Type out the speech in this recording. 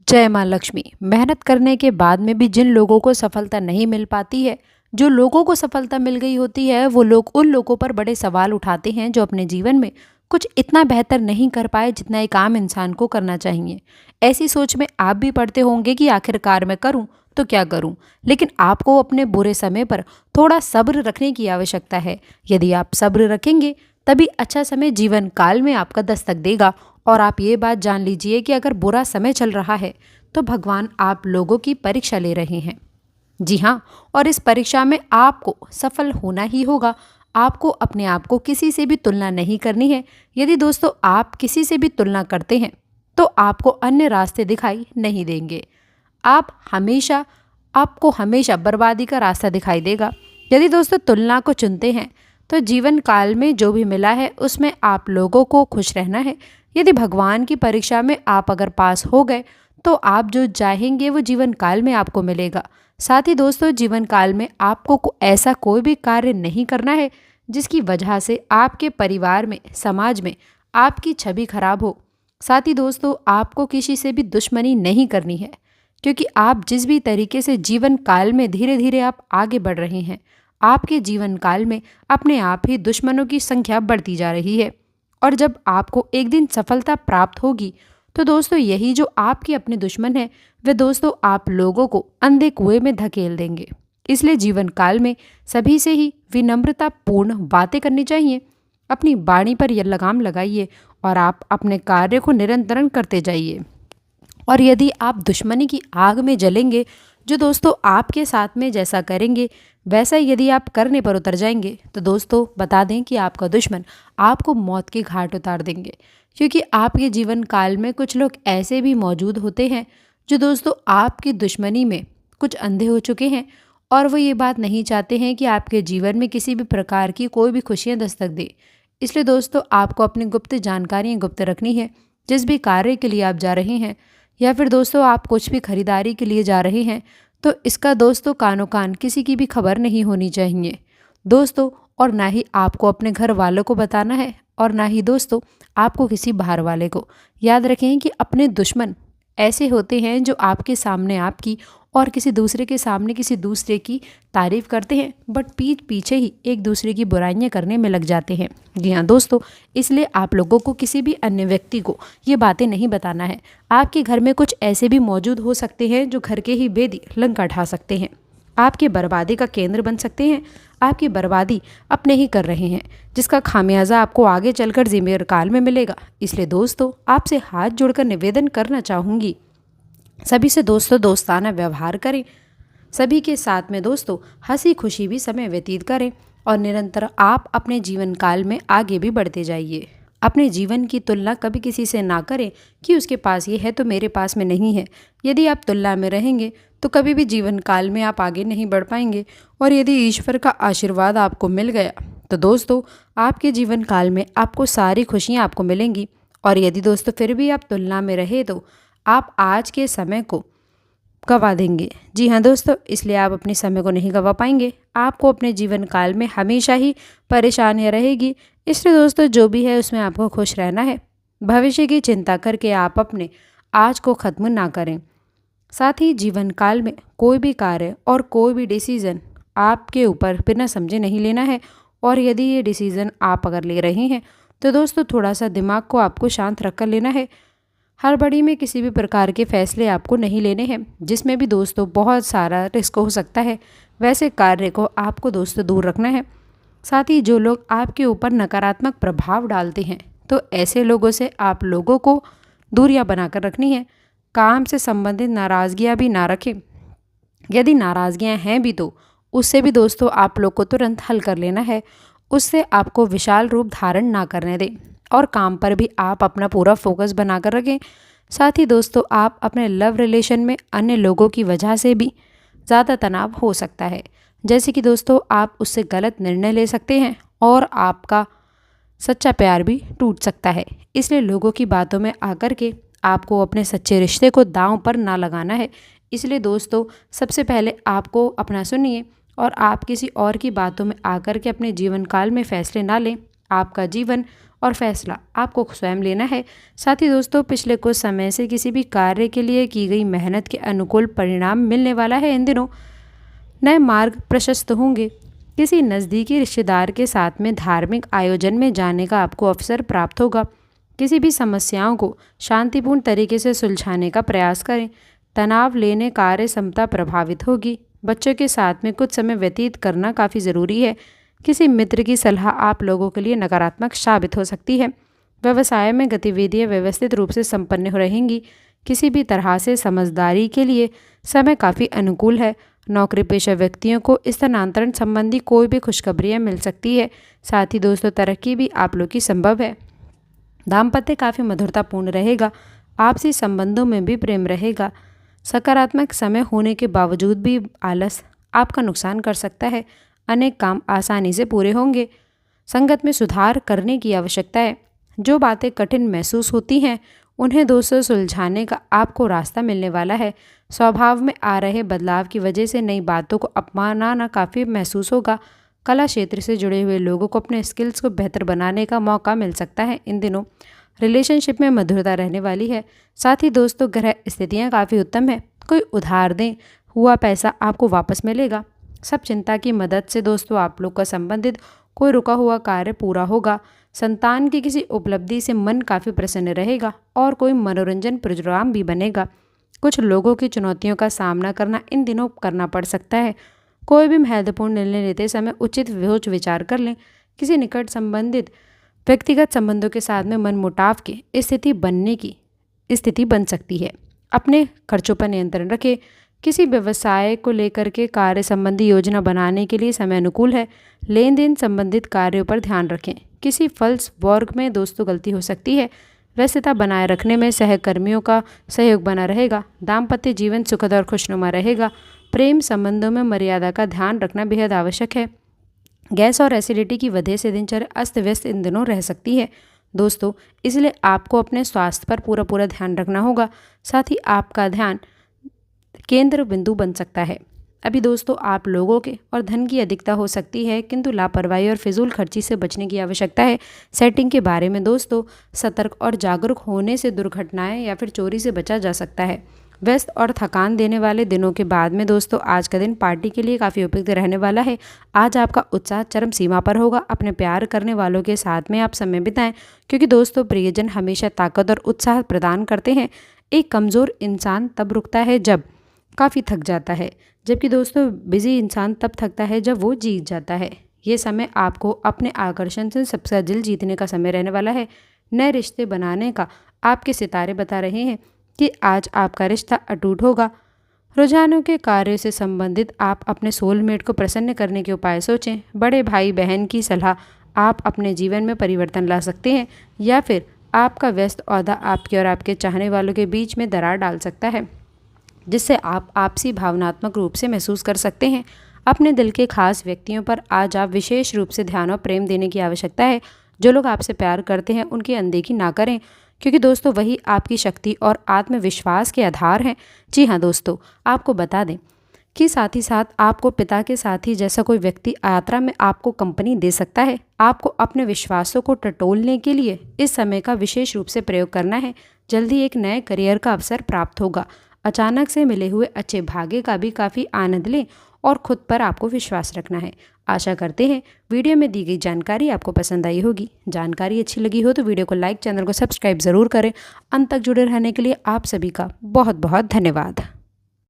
जय माँ लक्ष्मी। मेहनत करने के बाद में भी जिन लोगों को सफलता नहीं मिल पाती है, जो लोगों को सफलता मिल गई होती है, वो लोग उन लोगों पर बड़े सवाल उठाते हैं जो अपने जीवन में कुछ इतना बेहतर नहीं कर पाए जितना एक आम इंसान को करना चाहिए। ऐसी सोच में आप भी पढ़ते होंगे कि आखिरकार मैं करूं तो क्या करूं। लेकिन आपको अपने बुरे समय पर थोड़ा सब्र रखने की आवश्यकता है। यदि आप सब्र रखेंगे तभी अच्छा समय जीवन काल में आपका दस्तक देगा। और आप ये बात जान लीजिए कि अगर बुरा समय चल रहा है तो भगवान आप लोगों की परीक्षा ले रहे हैं। जी हाँ, और इस परीक्षा में आपको सफल होना ही होगा। आपको अपने आप को किसी से भी तुलना नहीं करनी है। यदि दोस्तों आप किसी से भी तुलना करते हैं तो आपको अन्य रास्ते दिखाई नहीं देंगे। आप हमेशा आपको हमेशा बर्बादी का रास्ता दिखाई देगा। यदि दोस्तों तुलना को चुनते हैं तो जीवन काल में जो भी मिला है उसमें आप लोगों को खुश रहना है। यदि भगवान की परीक्षा में आप अगर पास हो गए तो आप जो चाहेंगे वो जीवन काल में आपको मिलेगा। साथ ही दोस्तों जीवन काल में आपको ऐसा कोई भी कार्य नहीं करना है जिसकी वजह से आपके परिवार में, समाज में आपकी छवि खराब हो। साथ ही दोस्तों आपको किसी से भी दुश्मनी नहीं करनी है, क्योंकि आप जिस भी तरीके से जीवन काल में धीरे धीरे आप आगे बढ़ रहे हैं, आपके जीवन काल में अपने आप ही दुश्मनों की संख्या बढ़ती जा रही है। और जब आपको एक दिन सफलता प्राप्त होगी तो दोस्तों यही जो आपके अपने दुश्मन हैं वे दोस्तों आप लोगों को अंधे कुएं में धकेल देंगे। इसलिए जीवन काल में सभी से ही विनम्रता पूर्ण बातें करनी चाहिए। अपनी वाणी पर यह लगाम लगाइए और आप अपने कार्य को निरंतरण करते जाइए। और यदि आप दुश्मनी की आग में जलेंगे, जो दोस्तों आपके साथ में जैसा करेंगे वैसा यदि आप करने पर उतर जाएंगे तो दोस्तों बता दें कि आपका दुश्मन आपको मौत के घाट उतार देंगे। क्योंकि आपके जीवन काल में कुछ लोग ऐसे भी मौजूद होते हैं जो दोस्तों आपकी दुश्मनी में कुछ अंधे हो चुके हैं और वो ये बात नहीं चाहते हैं कि आपके जीवन में किसी भी प्रकार की कोई भी खुशियाँ दस्तक दे। इसलिए दोस्तों आपको अपनी गुप्त जानकारियाँ गुप्त रखनी है। जिस भी कार्य के लिए आप जा रहे हैं या फिर दोस्तों आप कुछ भी खरीदारी के लिए जा रहे हैं तो इसका दोस्तों कानो कान किसी की भी खबर नहीं होनी चाहिए दोस्तों। और ना ही आपको अपने घर वालों को बताना है और ना ही दोस्तों आपको किसी बाहर वाले को। याद रखें कि अपने दुश्मन ऐसे होते हैं जो आपके सामने आपकी और किसी दूसरे के सामने किसी दूसरे की तारीफ करते हैं, बट पीठ पीछे ही एक दूसरे की बुराइयां करने में लग जाते हैं। जी हाँ दोस्तों, इसलिए आप लोगों को किसी भी अन्य व्यक्ति को ये बातें नहीं बताना है। आपके घर में कुछ ऐसे भी मौजूद हो सकते हैं जो घर के ही बेदी लंका ढा सकते हैं, आपकी बर्बादी का केंद्र बन सकते हैं। आपकी बर्बादी अपने ही कर रहे हैं जिसका खामियाजा आपको आगे चलकर जीवन काल में मिलेगा। इसलिए दोस्तों आपसे हाथ जोड़कर निवेदन करना चाहूँगी, सभी से दोस्तों दोस्ताना व्यवहार करें, सभी के साथ में दोस्तों हंसी खुशी भी समय व्यतीत करें और निरंतर आप अपने जीवन काल में आगे भी बढ़ते जाइए। अपने जीवन की तुलना कभी किसी से ना करें कि उसके पास ये है तो मेरे पास में नहीं है। यदि आप तुलना में रहेंगे तो कभी भी जीवन काल में आप आगे नहीं बढ़ पाएंगे। और यदि ईश्वर का आशीर्वाद आपको मिल गया तो दोस्तों आपके जीवन काल में आपको सारी खुशियाँ आपको मिलेंगी। और यदि दोस्तों फिर भी आप तुलना में रहे तो आप आज के समय को गंवा देंगे। जी हाँ दोस्तों, इसलिए आप अपने समय को नहीं गंवा पाएंगे। आपको अपने जीवन काल में हमेशा ही परेशानियाँ रहेगी। इसलिए दोस्तों जो भी है उसमें आपको खुश रहना है। भविष्य की चिंता करके आप अपने आज को ख़त्म ना करें। साथ ही जीवन काल में कोई भी कार्य और कोई भी डिसीज़न आपके ऊपर बिना समझे नहीं लेना है। और यदि ये डिसीज़न आप अगर ले रहे हैं तो दोस्तों थोड़ा सा दिमाग को आपको शांत रख कर लेना है। हड़बड़ी में किसी भी प्रकार के फैसले आपको नहीं लेने हैं जिसमें भी दोस्तों बहुत सारा रिस्क हो सकता है। वैसे कार्य को आपको दोस्तों दूर रखना है। साथ ही जो लोग आपके ऊपर नकारात्मक प्रभाव डालते हैं तो ऐसे लोगों से आप लोगों को दूरियां बनाकर रखनी है। काम से संबंधित नाराज़गियाँ भी ना रखें। यदि नाराज़गियाँ हैं भी तो उससे भी दोस्तों आप लोग को तुरंत हल कर लेना है। उससे आपको विशाल रूप धारण ना करने दें और काम पर भी आप अपना पूरा फोकस बनाकर रखें। साथ ही दोस्तों आप अपने लव रिलेशन में अन्य लोगों की वजह से भी ज़्यादा तनाव हो सकता है। जैसे कि दोस्तों आप उससे गलत निर्णय ले सकते हैं और आपका सच्चा प्यार भी टूट सकता है। इसलिए लोगों की बातों में आकर के आपको अपने सच्चे रिश्ते को दांव पर ना लगाना है। इसलिए दोस्तों सबसे पहले आपको अपना सुनिए और आप किसी और की बातों में आकर के अपने जीवन काल में फैसले ना लें। आपका जीवन और फैसला आपको स्वयं लेना है। साथ ही दोस्तों पिछले कुछ समय से किसी भी कार्य के लिए की गई मेहनत के अनुकूल परिणाम मिलने वाला है। इन दिनों नए मार्ग प्रशस्त होंगे। किसी नज़दीकी रिश्तेदार के साथ में धार्मिक आयोजन में जाने का आपको अवसर प्राप्त होगा। किसी भी समस्याओं को शांतिपूर्ण तरीके से सुलझाने का प्रयास करें। तनाव लेने कार्य क्षमता प्रभावित होगी। बच्चों के साथ में कुछ समय व्यतीत करना काफ़ी ज़रूरी है। किसी मित्र की सलाह आप लोगों के लिए नकारात्मक साबित हो सकती है। व्यवसाय में गतिविधियाँ व्यवस्थित रूप से संपन्न हो रहेंगी। किसी भी तरह से समझदारी के लिए समय काफ़ी अनुकूल है। नौकरी पेशा व्यक्तियों को स्थानांतरण संबंधी कोई भी खुशखबरियाँ मिल सकती है। साथ ही दोस्तों तरक्की भी आप लोग की संभव है। दाम्पत्य काफ़ी मधुरतापूर्ण रहेगा। आपसी संबंधों में भी प्रेम रहेगा। सकारात्मक समय होने के बावजूद भी आलस आपका नुकसान कर सकता है। अनेक काम आसानी से पूरे होंगे। संगत में सुधार करने की आवश्यकता है। जो बातें कठिन महसूस होती हैं उन्हें दोस्तों सुलझाने का आपको रास्ता मिलने वाला है। स्वभाव में आ रहे बदलाव की वजह से नई बातों को अपनाना काफ़ी महसूस होगा। कला क्षेत्र से जुड़े हुए लोगों को अपने स्किल्स को बेहतर बनाने का मौका मिल सकता है। इन दिनों रिलेशनशिप में मधुरता रहने वाली है। साथ ही दोस्तों ग्रह स्थितियाँ काफ़ी उत्तम है। कोई उधार दें हुआ पैसा आपको वापस मिलेगा। सब चिंता की मदद से दोस्तों आप लोग का संबंधित कोई रुका हुआ कार्य पूरा होगा। संतान की किसी उपलब्धि से मन काफ़ी प्रसन्न रहेगा और कोई मनोरंजन प्रोग्राम भी बनेगा। कुछ लोगों की चुनौतियों का सामना करना इन दिनों करना पड़ सकता है। कोई भी महत्वपूर्ण निर्णय लेते समय उचित सोच विचार कर लें। किसी निकट संबंधित व्यक्तिगत संबंधों के साथ में मनमुटाव की स्थिति बन सकती है। अपने खर्चों पर नियंत्रण रखें। किसी व्यवसाय को लेकर के कार्य संबंधी योजना बनाने के लिए समय अनुकूल है। लेन देन संबंधित कार्यों पर ध्यान रखें। किसी फल्स वर्क में दोस्तों गलती हो सकती है। व्यस्तता बनाए रखने में सहकर्मियों का सहयोग बना रहेगा। दाम्पत्य जीवन सुखद और खुशनुमा रहेगा। प्रेम संबंधों में मर्यादा का ध्यान रखना बेहद आवश्यक है। गैस और एसिडिटी की वजह से दिनचर्या अस्त व्यस्त इन दिनों रह सकती है दोस्तों, इसलिए आपको अपने स्वास्थ्य पर पूरा ध्यान रखना होगा। साथ ही आपका ध्यान केंद्र बिंदु बन सकता है। अभी दोस्तों आप लोगों के और धन की अधिकता हो सकती है, किंतु लापरवाही और फिजूल खर्ची से बचने की आवश्यकता है। सेटिंग के बारे में दोस्तों सतर्क और जागरूक होने से दुर्घटनाएं या फिर चोरी से बचा जा सकता है। व्यस्त और थकान देने वाले दिनों के बाद में दोस्तों आज का दिन पार्टी के लिए काफ़ी उपयुक्त रहने वाला है। आज आपका उत्साह चरम सीमा पर होगा। अपने प्यार करने वालों के साथ में आप समय बिताएं, क्योंकि दोस्तों प्रियजन हमेशा ताकत और उत्साह प्रदान करते हैं। एक कमज़ोर इंसान तब रुकता है जब काफ़ी थक जाता है, जबकि दोस्तों बिजी इंसान तब थकता है जब वो जीत जाता है। ये समय आपको अपने आकर्षण से सबसे दिल जीतने का समय रहने वाला है। नए रिश्ते बनाने का आपके सितारे बता रहे हैं कि आज आपका रिश्ता अटूट होगा। रुझानों के कार्य से संबंधित आप अपने सोलमेट को प्रसन्न करने के उपाय सोचें। बड़े भाई बहन की सलाह आप अपने जीवन में परिवर्तन ला सकते हैं, या फिर आपका व्यस्त ओहदा आपके और आपके चाहने वालों के बीच में दरार डाल सकता है, जिससे आप आपसी भावनात्मक रूप से महसूस कर सकते हैं। अपने दिल के खास व्यक्तियों पर आज आप विशेष रूप से ध्यान और प्रेम देने की आवश्यकता है। जो लोग आपसे प्यार करते हैं उनकी अनदेखी ना करें, क्योंकि दोस्तों वही आपकी शक्ति और आत्मविश्वास के आधार हैं। जी हाँ दोस्तों, आपको बता दें कि साथ ही साथ आपको पिता के साथी जैसा कोई व्यक्ति यात्रा में आपको कंपनी दे सकता है। आपको अपने विश्वासों को टटोलने के लिए इस समय का विशेष रूप से प्रयोग करना है। जल्दी एक नए करियर का अवसर प्राप्त होगा। अचानक से मिले हुए अच्छे भाग्य का भी काफ़ी आनंद लें और खुद पर आपको विश्वास रखना है। आशा करते हैं वीडियो में दी गई जानकारी आपको पसंद आई होगी। जानकारी अच्छी लगी हो तो वीडियो को लाइक, चैनल को सब्सक्राइब ज़रूर करें। अंत तक जुड़े रहने के लिए आप सभी का बहुत बहुत धन्यवाद।